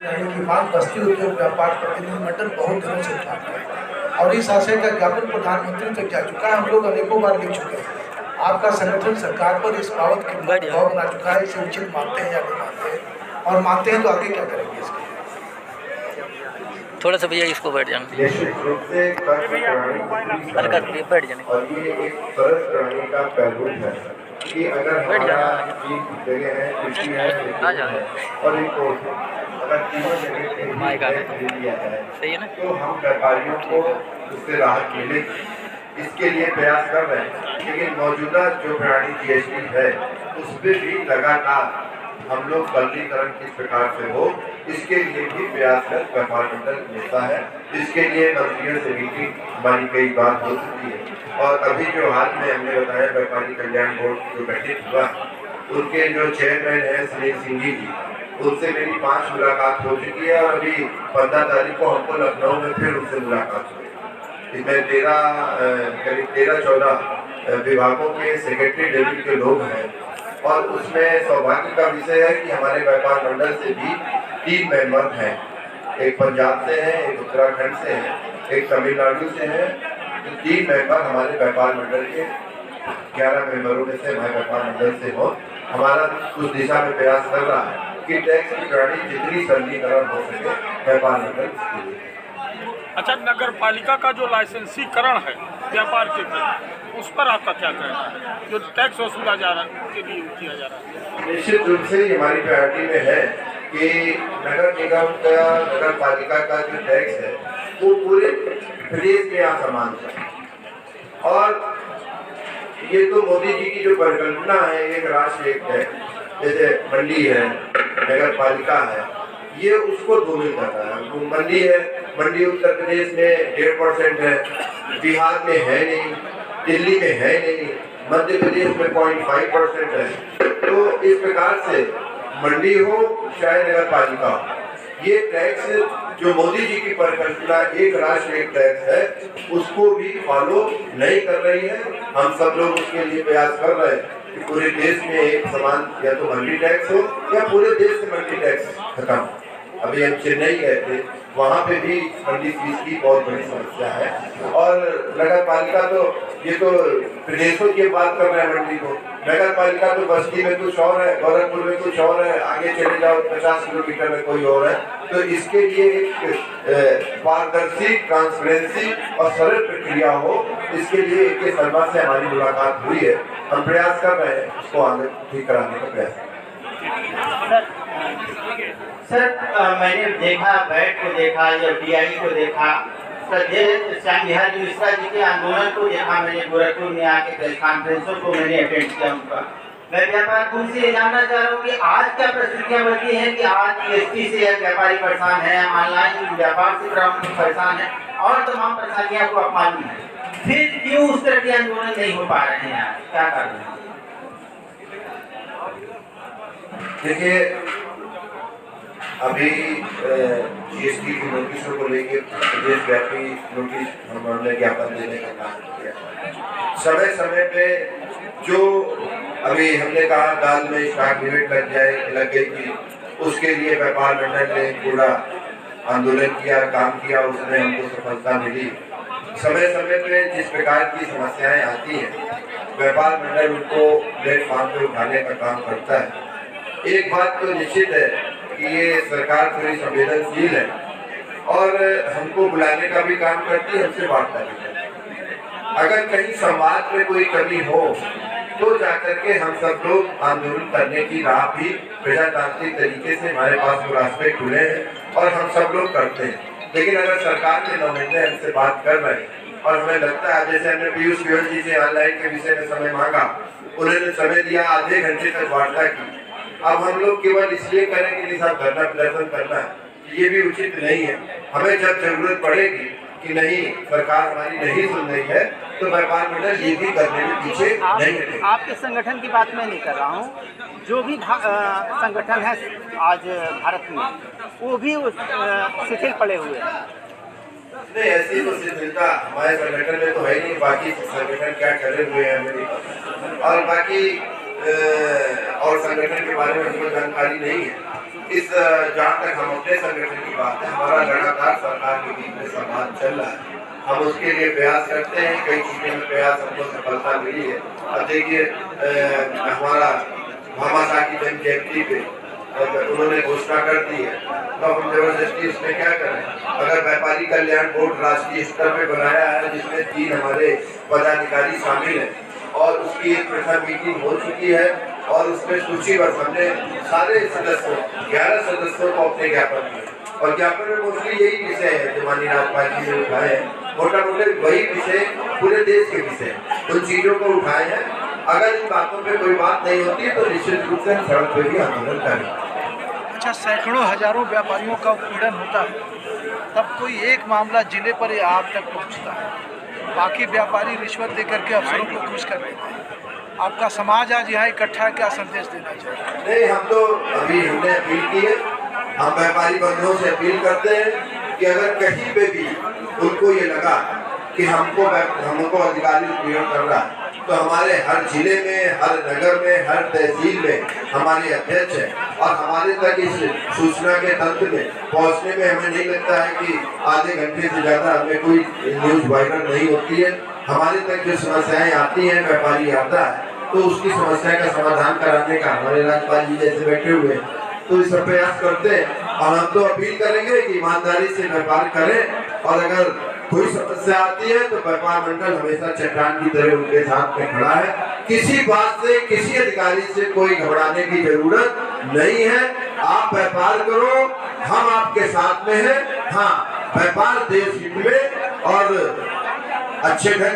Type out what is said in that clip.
की मांग बस्ती उद्योग व्यापार प्रतिनिधिमंडल बहुत दिनों से उठाता है और इस आशय का ज्ञापन प्रधानमंत्री तक जा चुका है। हम लोग अनेकों बार लिख चुके हैं। आपका संगठन सरकार पर इस बाबत के दबाव बना चुका है। इसे उचित मानते हैं या नहीं मानते हैं, और मानते हैं तो आगे क्या करेंगे इसके? थोड़ा सा भैया इसको बैठ जाना, निश्चित रूप से बैठ जाने। और ये एक सरल प्रणाली का पहलू है कि अगर हमारा एक जगह है, कृषि है और एक कोर्ट है, अगर तीनों जगह खरीद लिया जाए तो हम व्यापारियों को उससे राहत मिलेगी। इसके लिए प्रयास कर रहे हैं, लेकिन मौजूदा जो प्रणाली जीएसटी है उस पर भी लगातार हम लोग बदलीकरण किस प्रकार से हो, इसके लिए भी प्रयासरत व्यापार मंडल मिलता है। इसके लिए मंत्रियों से मीटिंग हमारी कई बार हो चुकी है और अभी जो हाल में हमने बताया व्यापारी कल्याण बोर्ड जो गठित हुआ, उनके जो चेयरमैन हैं सुनील सिंह जी, उनसे मेरी 5 मुलाकात हो चुकी है और अभी 15 तारीख को हमको लखनऊ में फिर उनसे मुलाकात हुई। इसमें करीब 13-14 विभागों के सेक्रेटरी लेवल के लोग हैं और उसमें सौभाग्य का विषय है कि हमारे व्यापार मंडल से भी 3 मेंबर हैं। एक पंजाब से हैं, एक उत्तराखंड से हैं, एक तमिलनाडु से हैं। तो 3 मेंबर हमारे व्यापार मंडल के 11 मेंबरों में से हमारे व्यापार मंडल से हो। हमारा उस दिशा में प्रयास कर रहा है कि टैक्स की प्रणाली जितनी सरलीकरण हो सके व्यापार मंडल के लिए। अच्छा, नगर पालिका का जो लाइसेंसीकरण है व्यापार के लिए, उस पर आपका क्या कहना है, जो टैक्स वसूला जा रहा है के लिए किया जा रहा है? निश्चित रूप से हमारी प्रायोरिटी में है कि नगर निगम का, नगर पालिका का जो टैक्स है वो पूरे प्रदेश में यहाँ समान है। और ये तो मोदी जी की जो परिकल्पना है, एक राष्ट्र एक टैक्स, जैसे मंडी है, नगर पालिका है, ये उसको धूमिल कर रहा है। मंडी है, मंडी उत्तर प्रदेश में 1.5% है, बिहार में है नहीं, दिल्ली में है नहीं, मध्य प्रदेश में 0.5% है। तो इस प्रकार से मंडी हो चाहे नगर पालिका हो, ये टैक्स जो मोदी जी की परिकल्पना एक राष्ट्र एक टैक्स है, उसको भी फॉलो नहीं कर रही है। हम सब लोग उसके लिए प्रयास कर रहे हैं कि पूरे देश में एक समान या तो मंडी टैक्स हो या पूरे देश से मंडी टैक्स खत्म। अभी हम चेन्नई गए थे, वहाँ पे भी मंडी फीस की बहुत बड़ी समस्या है। और नगर पालिका तो ये तो प्रदेशों की बात कर रहे हैं, मंडी को नगर पालिका तो बस्ती में कुछ और है, गोरखपुर में कुछ और है, आगे चले जाओ 50 किलोमीटर में कोई और है। तो इसके लिए एक पारदर्शी, ट्रांसपेरेंसी और सरल प्रक्रिया हो, इसके लिए AK शर्मा से हमारी मुलाकात हुई है। हम प्रयास कर रहे हैं उसको आगे ठीक कराने का प्रयास। सर, मैंने देखा, बैट को देखा या DI को देखा, श्याम बिहारी मिश्रा जी के आंदोलन को देखा, मैंने गोरखपुर में आके प्रेस कॉन्फ्रेंसों को मैंने अटेंड किया उनका। मैं व्यापार कुंभ से जानना चाह रहा हूँ कि आज क्या परिस्थितियाँ बनती हैं कि आज GST से व्यापारी परेशान है, ऑनलाइन व्यापार से परेशान है और तमाम परेशानियाँ को अपमानी है, फिर क्यों उस तरह के आंदोलन नहीं हो पा रहे हैं? आज क्या कर रहे हैं? देखिए, अभी GST की नोटिसों को लेकर प्रदेशव्यापी नोटिस हमने ज्ञापन देने का काम किया। समय समय पे जो अभी हमने कहा दाल में स्टॉक लिमिट लग गई थी, उसके लिए व्यापार मंडल ने पूरा आंदोलन किया, काम किया, उसमें हमको सफलता मिली। समय समय पे जिस प्रकार की समस्याएं आती हैं, व्यापार मंडल उनको प्लेटफॉर्म पे उठाने का काम करता है। एक बात तो निश्चित है कि ये सरकार थोड़ी संवेदनशील है और हमको बुलाने का भी काम करती है, हमसे वार्ता भी करती है। अगर कहीं संवाद में कोई कमी हो तो जाकर के हम सब लोग आंदोलन करने की राह भी प्रजातांत्रिक तरीके से हमारे पास वो रास्ते खुले हैं और हम सब लोग करते हैं। लेकिन अगर सरकार के नुमाइंदे हमसे बात कर रहे हैं और हमें लगता है, जैसे हमने पीयूष गोयल जी से ऑनलाइन के विषय में समय मांगा, उन्होंने समय दिया, आधे घंटे तक वार्ता की। अब हम लोग केवल इसलिए करें कि नहीं साहब धरना प्रदर्शन करना है, ये भी उचित नहीं है। हमें जब जरूरत पड़ेगी कि नहीं सरकार हमारी नहीं सुन रही है, तो व्यापार मंडल ये भी करने में पीछे नहीं हटेगा। आपके संगठन की बात मैं नहीं कर रहा हूँ, जो भी संगठन है आज भारत में, वो भी शिथिल पड़े हुए हैं। नहीं, ऐसी तो शिथिलता हमारे संगठन में तो है नहीं। बाकी संगठन क्या करे हुए हैं हमें, और बाकी और संगठन के बारे में हमको जानकारी नहीं है। इस जहाँ तक हम अपने संगठन की बात है, हमारा लगातार सरकार के बीच में संवाद चल रहा है। हम उसके लिए प्रयास करते हैं, कई चीज़ों में प्रयास हमको सफलता मिली है। अब देखिए हमारा भामा शाह की जन्म जयंती पे उन्होंने घोषणा कर दी है, तो हम जबरदस्ती इसमें क्या करें। अगर व्यापारी कल्याण बोर्ड राष्ट्रीय स्तर पे बनाया है, जिसमें 3 हमारे पदाधिकारी शामिल हैं, और उसकी एक प्रथम मीटिंग हो चुकी है, और उसमें सूचीबद्ध हमने सारे सदस्यों 11 सदस्यों को अपने ज्ञापन दिए, और ज्ञापन में मोस्टली यही विषय है जो माननीय राज्यपाल जी ने उठाए हैं। मोटा मोटे वही विषय पूरे देश के विषय उन चीजों को उठाए हैं। अगर इन बातों पे कोई बात नहीं होती है तो निश्चित रूप से हम सड़क पे भी आंदोलन करेंगे। अच्छा, सैकड़ों हजारों व्यापारियों का उत्पीड़न होता है, तब कोई एक मामला जिले पर या आप तक पहुंचता है, बाकी व्यापारी रिश्वत देकर के अफसरों को खुश कर देते हैं। आपका समाज आज यहाँ इकट्ठा क्या संदेश देना चाहिए? नहीं, हम तो अभी हमने अपील की है, हम व्यापारी बंधुओं से अपील करते हैं कि अगर कहीं पे भी उनको ये लगा कि हमको अधिकारी उत्पीड़न कर रहा है, तो हमारे हर जिले में, हर नगर में, हर तहसील में हमारे अध्यक्ष हैं, और हमारे तक इस सूचना के तंत्र में पहुंचने में हमें नहीं लगता है कि आधे घंटे से ज़्यादा हमें कोई न्यूज़ वायरल नहीं होती है। हमारे तक जो समस्याएं आती हैं, व्यापारी आता है तो उसकी समस्या का समाधान कराने का हमारे राज्यपाल जी जैसे बैठे हुए हैं, तो इस प्रयास करते हैं। और हम तो अपील करेंगे कि ईमानदारी से व्यापार करें, और अगर कोई समस्या आती है तो व्यापार मंडल हमेशा चट्टान की तरह उनके साथ में खड़ा है। किसी बात से, किसी अधिकारी से कोई घबराने की जरूरत नहीं है। आप व्यापार करो, हम आपके साथ में हैं। हाँ, व्यापार देश हित में और अच्छे ढंग